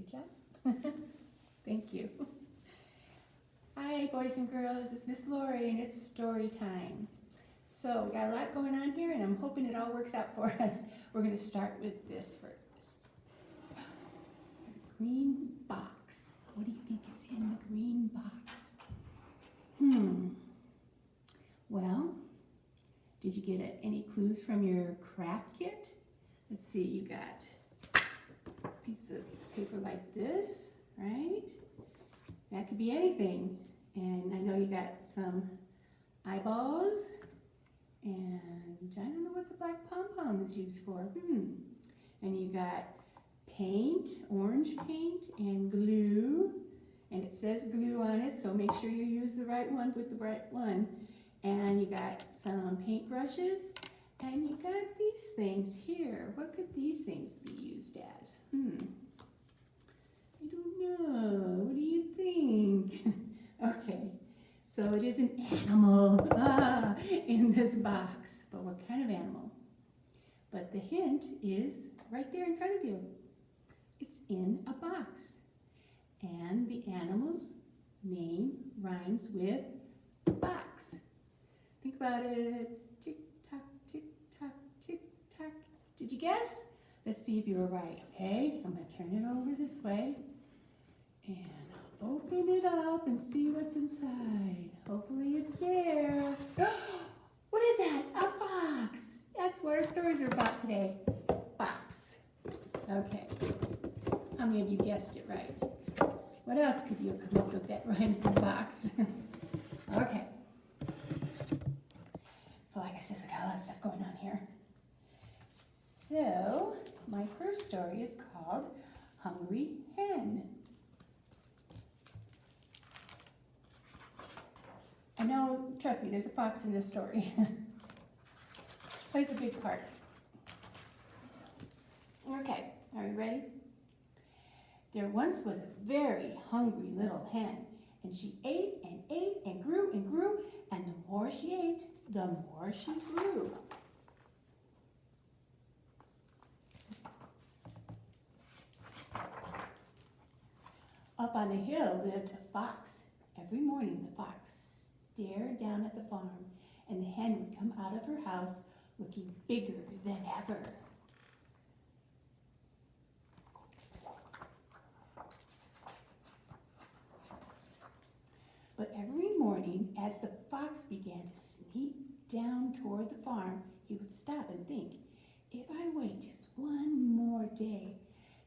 Good job. Thank you. Hi, boys and girls. It's Miss Laurie, and it's story time. So we got a lot going on here, and I'm hoping it all works out for us. We're going to start with this first. A green box. What do you think is in the green box? Well, did you get any clues from your craft kit? Let's see, you got a piece of paper like this, right? That could be anything. And I know you got some eyeballs, and I don't know what the black pom-pom is used for. And you got paint, orange paint, and glue. And it says glue on it, so make sure you use the right one with the right one. And you got some paint brushes, and you got these things here. What could these things be used as? I don't know. What do you think? Okay, so it is an animal in this box. But what kind of animal? But the hint is right there in front of you. It's in a box. And the animal's name rhymes with box. Think about it. Tick tock, tick tock, tick tock. Did you guess? Let's see if you were right, okay? I'm going to turn it over this way and open it up and see what's inside. Hopefully it's there. What is that? A box. That's what our stories are about today. Box. Okay. How many of you guessed it right? What else could you come up with that rhymes with box? Okay. So like I said, we got a lot of stuff going on here. So my first story is called Hungry Hen. I know, trust me, there's a fox in this story. Plays a big part. Okay, are you ready? There once was a very hungry little hen, and she ate and ate and grew, and the more she ate, the more she grew. Up on the hill lived a fox. Every morning the fox stared down at the farm, and the hen would come out of her house looking bigger than ever. But every morning, as the fox began to sneak down toward the farm, he would stop and think, if I wait just one more day,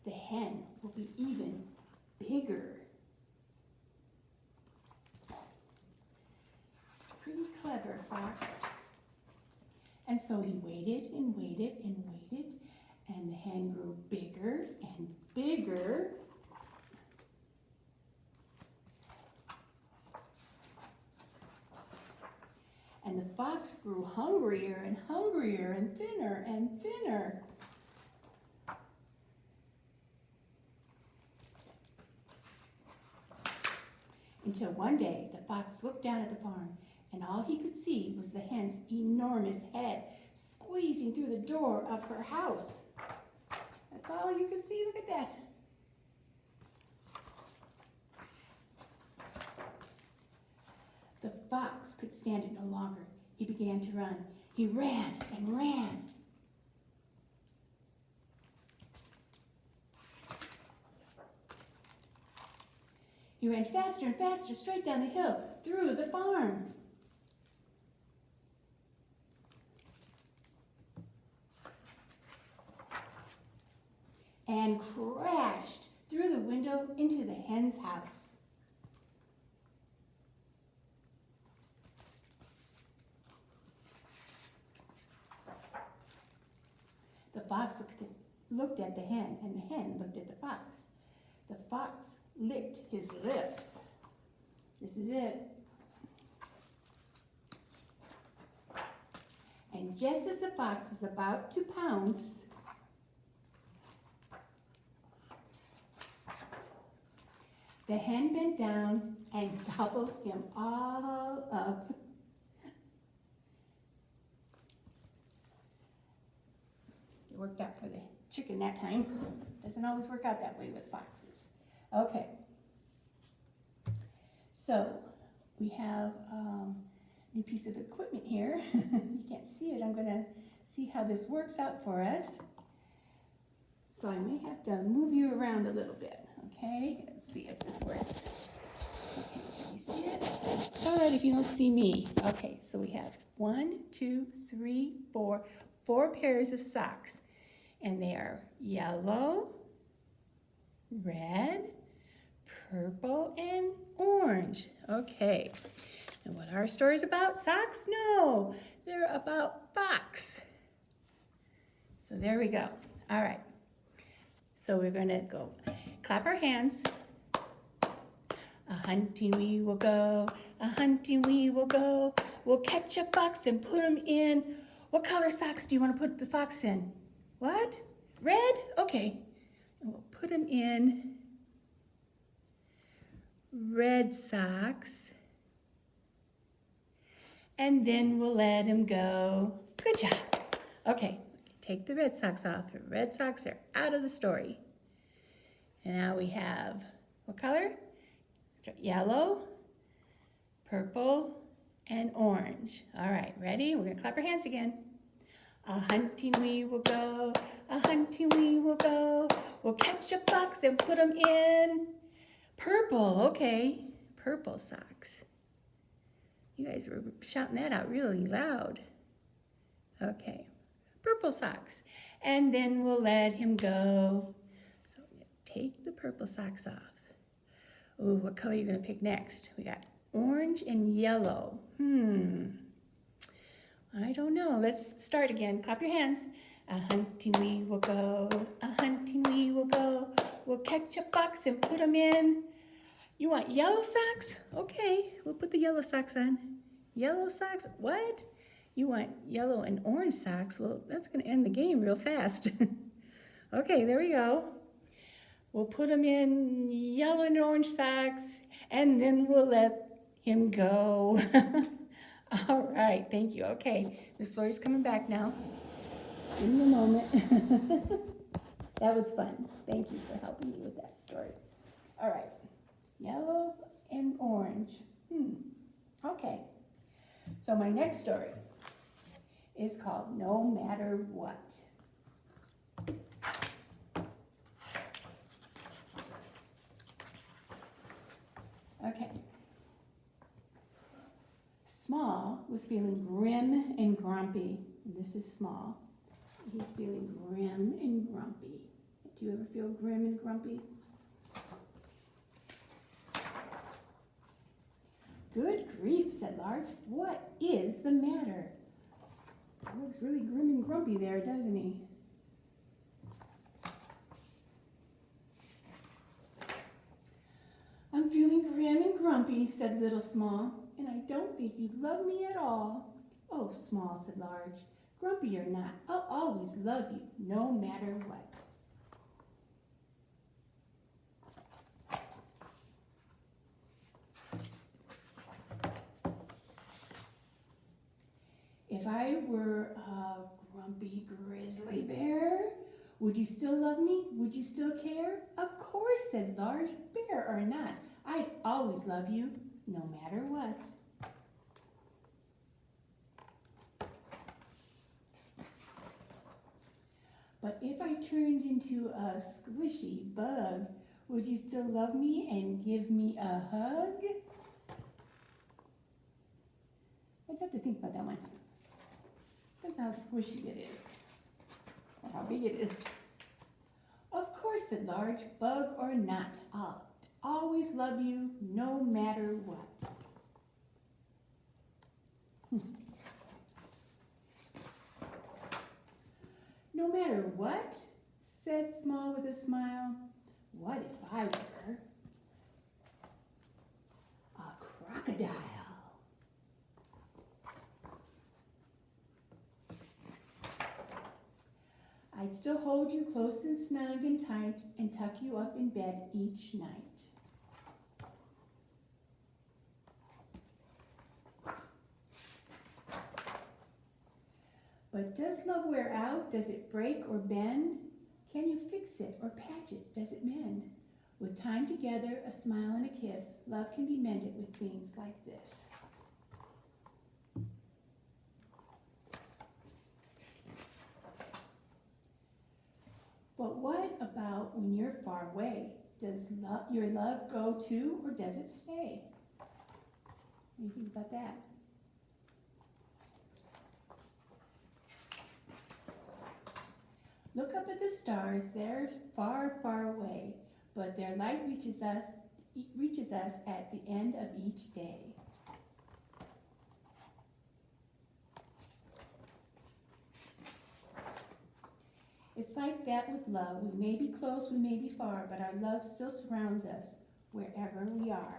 the hen will be even bigger. Pretty clever, fox. And so he waited and waited and waited, and the hen grew bigger and bigger. And the fox grew hungrier and hungrier and thinner. Until one day, the fox looked down at the farm, and all he could see was the hen's enormous head squeezing through the door of her house. That's all you could see. Look at that. The fox could stand it no longer. He began to run. He ran and ran. He ran faster and faster, straight down the hill, through the farm. And crashed through the window into the hen's house. The fox looked at the hen, and the hen looked at the fox. The fox licked his lips. This is it. And just as the fox was about to pounce, the hen bent down and gobbled him all up. It worked out for the chicken that time. Doesn't always work out that way with foxes. Okay. So we have a new piece of equipment here. You can't see it. I'm going to see how this works out for us. So I may have to move you around a little bit. Okay, let's see if this works. Okay, can you see it? It's all right if you don't see me. Okay, so we have 1, 2, 3, 4 pairs of socks. And they are yellow, red, purple, and orange. Okay, and what are our stories about? Socks? No, they're about fox. So there we go. All right, so we're going to go clap our hands. A-hunting we will go, a-hunting we will go. We'll catch a fox and put him in. What color socks do you want to put the fox in? What? Red? Okay. And we'll put him in red socks. And then we'll let him go. Good job. Okay, take the red socks off. The red socks are out of the story. And now we have, what color? Yellow, purple, and orange. All right, ready? We're going to clap our hands again. A-hunting we will go, a-hunting we will go. We'll catch a fox and put him in purple. Okay, purple socks. You guys were shouting that out really loud. Okay, purple socks. And then we'll let him go. So take the purple socks off. Ooh, what color are you going to pick next? We got orange and yellow. I don't know. Let's start again. Clap your hands. A-hunting we will go, a-hunting we will go. We'll catch a fox and put him in. You want yellow socks? Okay, we'll put the yellow socks on. Yellow socks? What? You want yellow and orange socks? Well, that's going to end the game real fast. Okay, there we go. We'll put him in yellow and orange socks, and then we'll let him go. All right, thank you. Okay, Miss Laurie's coming back now. Give me a moment. That was fun. Thank you for helping me with that story. All right, yellow and orange. Okay, so my next story is called No Matter What. Okay. Small was feeling grim and grumpy. This is Small. He's feeling grim and grumpy. Do you ever feel grim and grumpy? Good grief, said Large. What is the matter? He looks really grim and grumpy there, doesn't he? I'm feeling grim and grumpy, said Little Small, and I don't think you love me at all. Oh, Small, said Large, grumpy or not, I'll always love you, no matter what. If I were a grumpy grizzly bear, would you still love me? Would you still care? Of course, said Large, bear or not, I'd always love you, no matter what. But if I turned into a squishy bug, would you still love me and give me a hug? I'd have to think about that one. Depends how squishy it is, or how big it is. Of course, said Large, bug or not, I'll always love you, no matter what. No matter what, said Small with a smile. What if I were a crocodile? I'd still hold you close and snug and tight and tuck you up in bed each night. But does love wear out? Does it break or bend? Can you fix it or patch it? Does it mend? With time together, a smile and a kiss, love can be mended with things like this. But what about when you're far away? Does your love go to, or does it stay? What do you think about that? Look up at the stars. They're far, far away, but their light reaches us at the end of each day. It's like that with love. We may be close, we may be far, but our love still surrounds us wherever we are.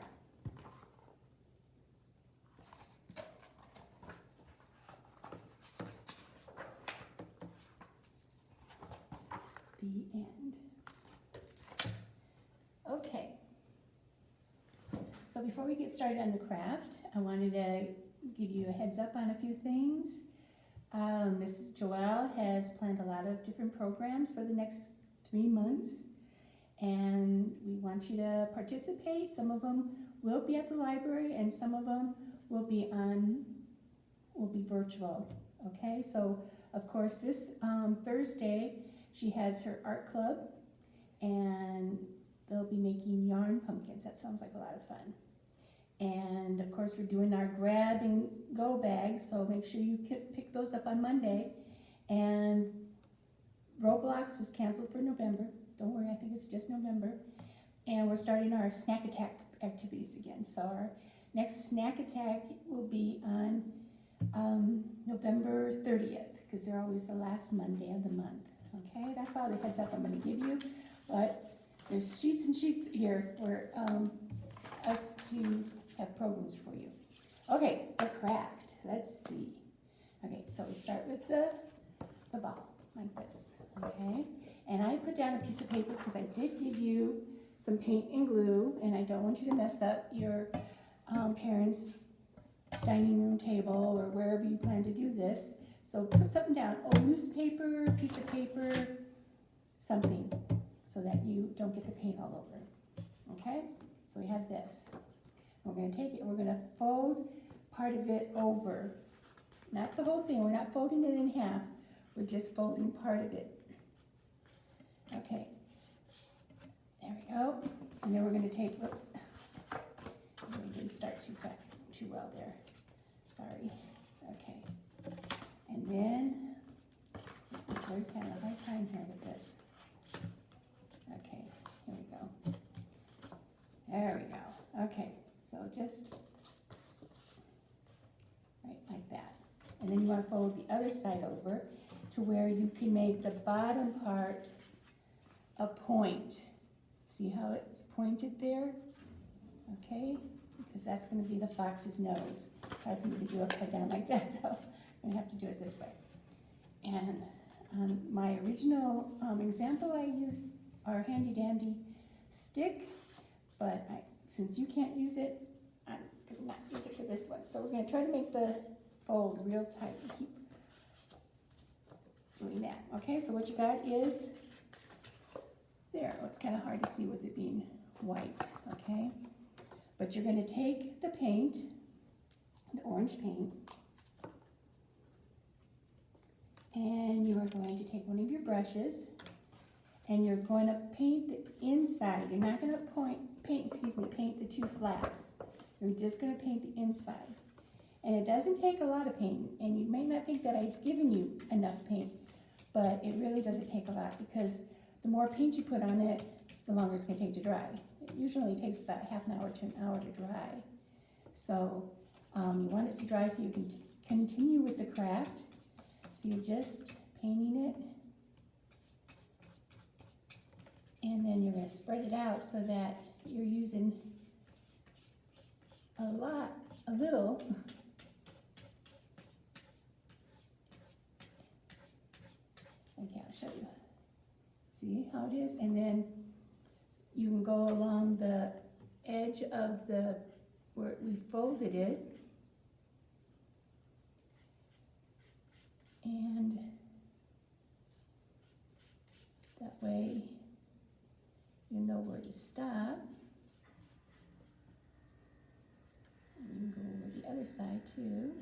The end. Okay. So before we get started on the craft, I wanted to give you a heads up on a few things. Mrs. Joelle has planned a lot of different programs for the next 3 months, and we want you to participate. Some of them will be at the library, and some of them will be virtual. Okay, so of course this Thursday she has her art club, and they'll be making yarn pumpkins. That sounds like a lot of fun. And of course we're doing our grab and go bags, so make sure you pick those up on Monday. And Roblox was canceled for November. Don't worry, I think it's just November. And we're starting our snack attack activities again. So our next snack attack will be on November 30th, because they're always the last Monday of the month. Okay, that's all the heads up I'm going to give you. But there's sheets and sheets here for us to have programs for you. Okay, the craft. Let's see. Okay, so we start with the ball, like this. Okay, and I put down a piece of paper because I did give you some paint and glue, and I don't want you to mess up your parents' dining room table or wherever you plan to do this. So put something down, newspaper, piece of paper, something, so that you don't get the paint all over. Okay, so we have this. We're going to take it and we're going to fold part of it over. Not the whole thing, we're not folding it in half, we're just folding part of it. Okay, there we go. And then we're going to take, whoops, we didn't start too well there. Sorry. Okay. And then, there's kind of a hard time here with this. Okay, here we go. There we go. Okay, so just right like that. And then you want to fold the other side over to where you can make the bottom part a point. See how it's pointed there? Okay, because that's going to be the fox's nose. It's hard for me to do upside down like that, so I'm going to have to do it this way. And on my original example, I used our handy dandy stick, but since you can't use it, I'm going to not use it for this one. So we're going to try to make the fold real tight and keep doing that. Okay, so what you got is there. Oh, it's kind of hard to see with it being white, okay? But you're going to take the paint, the orange paint, and you are going to take one of your brushes, and you're going to paint the inside. You're not going to paint the two flaps. You're just going to paint the inside. And it doesn't take a lot of paint, and you may not think that I've given you enough paint, but it really doesn't take a lot, because the more paint you put on it, the longer it's going to take to dry. It usually takes about half an hour to an hour to dry. So you want it to dry so you can continue with the craft. So you're just painting it, and then you're going to spread it out so that you're using a little. Okay, I'll show you. See how it is? And then you can go along the edge of where we folded it, and That way you know where to stop. And you can go over the other side too.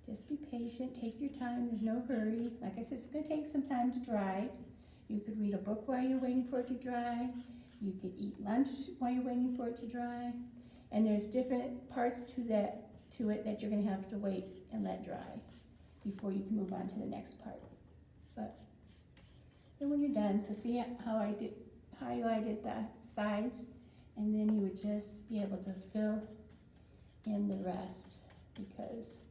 Just be patient, take your time, there's no hurry. Like I said, it's gonna take some time to dry. You could read a book while you're waiting for it to dry. You could eat lunch while you're waiting for it to dry. And there's different parts to it that you're gonna have to wait and let dry before you can move on to the next part. But then when you're done, so see how I highlighted the sides, and then you would just be able to fill in the rest, because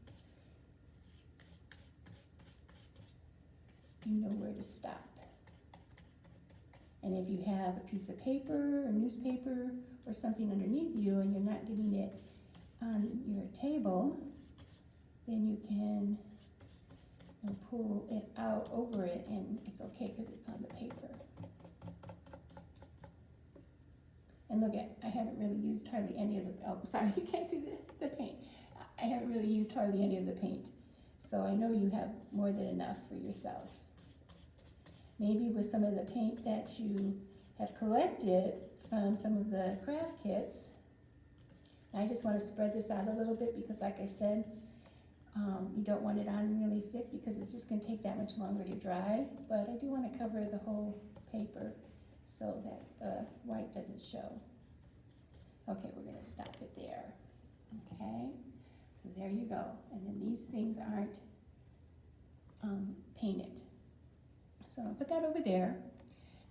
you know where to stop. And if you have a piece of paper or newspaper or something underneath you and you're not getting it on your table, then you can pull it out over it, and it's okay because it's on the paper. And look at, I haven't really used hardly any of the, oh, sorry, you can't see the paint. I haven't really used hardly any of the paint. So I know you have more than enough for yourselves. Maybe with some of the paint that you have collected from some of the craft kits, I just want to spread this out a little bit because, like I said, you don't want it on really thick because it's just going to take that much longer to dry. But I do want to cover the whole paper so that the white doesn't show. Okay, we're going to stop it there. Okay, so there you go. And then these things aren't painted. So I'll put that over there.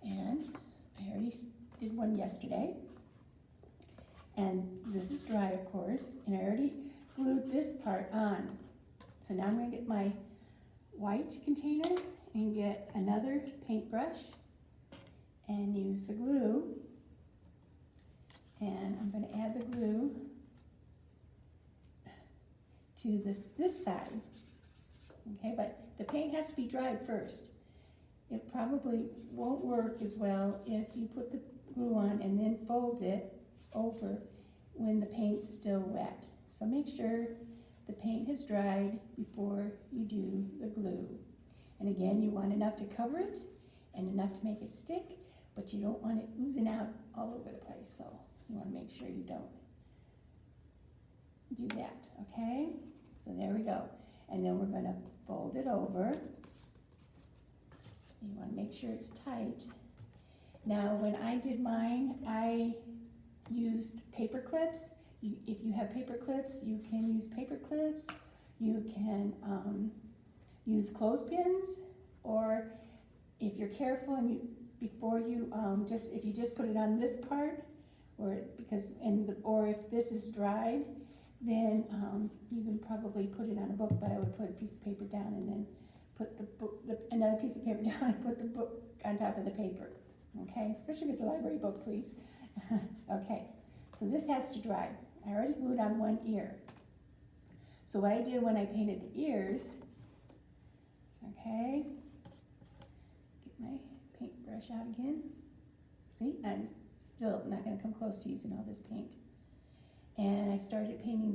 And I already did one yesterday. And this is dry, of course. And I already glued this part on. So now I'm going to get my white container and get another paintbrush and use the glue. And I'm going to add the glue to this side. Okay, but the paint has to be dried first. It probably won't work as well if you put the glue on and then fold it over when the paint's still wet. So make sure the paint has dried before you do the glue. And again, you want enough to cover it and enough to make it stick, but you don't want it oozing out all over the place. So you want to make sure you don't do that, okay? So there we go. And then we're going to fold it over. You want to make sure it's tight. Now, when I did mine, I used paper clips. If you have paper clips, you can use paper clips. You can use clothespins, or if you're careful and if you just put it on this part, or if this is dried, then you can probably put it on a book. But I would put a piece of paper down and then put another piece of paper down and put the book on top of the paper. Okay, especially if it's a library book, please. Okay, so this has to dry. I already glued on one ear. So what I did when I painted the ears, okay, get my paintbrush out again. See, I'm still not going to come close to using all this paint. And I started painting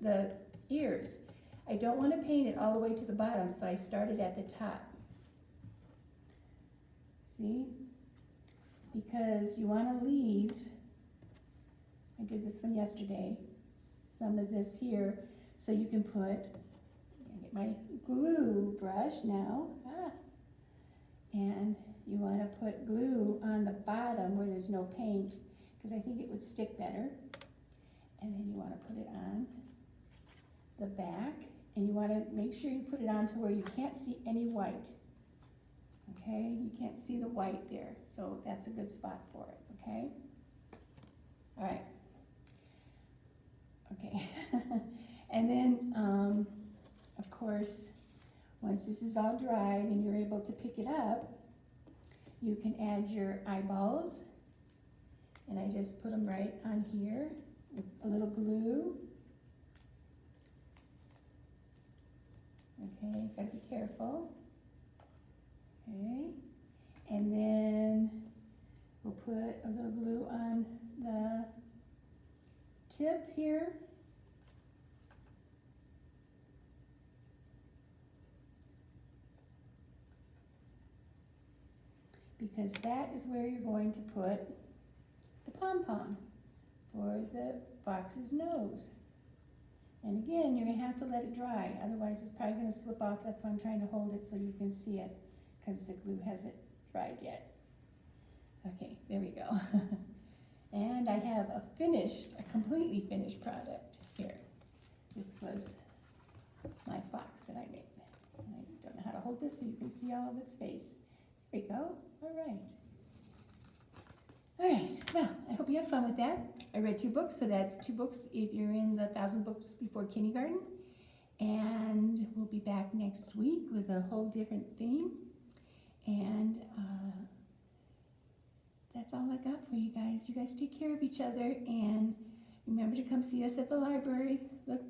the ears. I don't want to paint it all the way to the bottom, so I started at the top. See? Because you want to leave, I did this one yesterday, some of this here, so you can put, get my glue brush now, and you want to put glue on the bottom where there's no paint, because I think it would stick better. And then you want to put it on the back, and you want to make sure you put it on to where you can't see any white. Okay, you can't see the white there, so that's a good spot for it, okay? All right. Okay, and then, of course, once this is all dried and you're able to pick it up, you can add your eyeballs, and I just put them right on here with a little glue. Okay, gotta be careful. Okay, and then we'll put a little glue on the tip here. because that is where you're going to put the pom-pom for the box's nose. And again, you're gonna have to let it dry, otherwise it's probably gonna slip off. That's why I'm trying to hold it so you can see it, because the glue hasn't dried yet. Okay, there we go. And I have a completely finished product here. This was my fox that I made. And I don't know how to hold this so you can see all of its face. There we go, all right. All right, well, I hope you have fun with that. I read 2 books, so that's 2 books if you're in the 1,000 Books Before Kindergarten. And we'll be back next week with a whole different theme. And that's all I got for you guys. You guys take care of each other, and remember to come see us at the library. Look,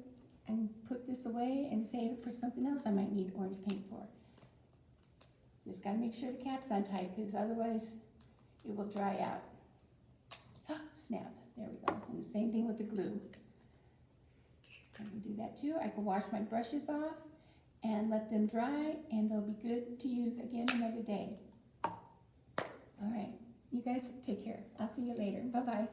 and put this away and save it for something else I might need orange paint for. Just gotta make sure the cap's on tight, because otherwise it will dry out. Snap, there we go. And the same thing with the glue. I can do that too. I can wash my brushes off and let them dry, and they'll be good to use again another day. All right, you guys take care. I'll see you later. Bye-bye.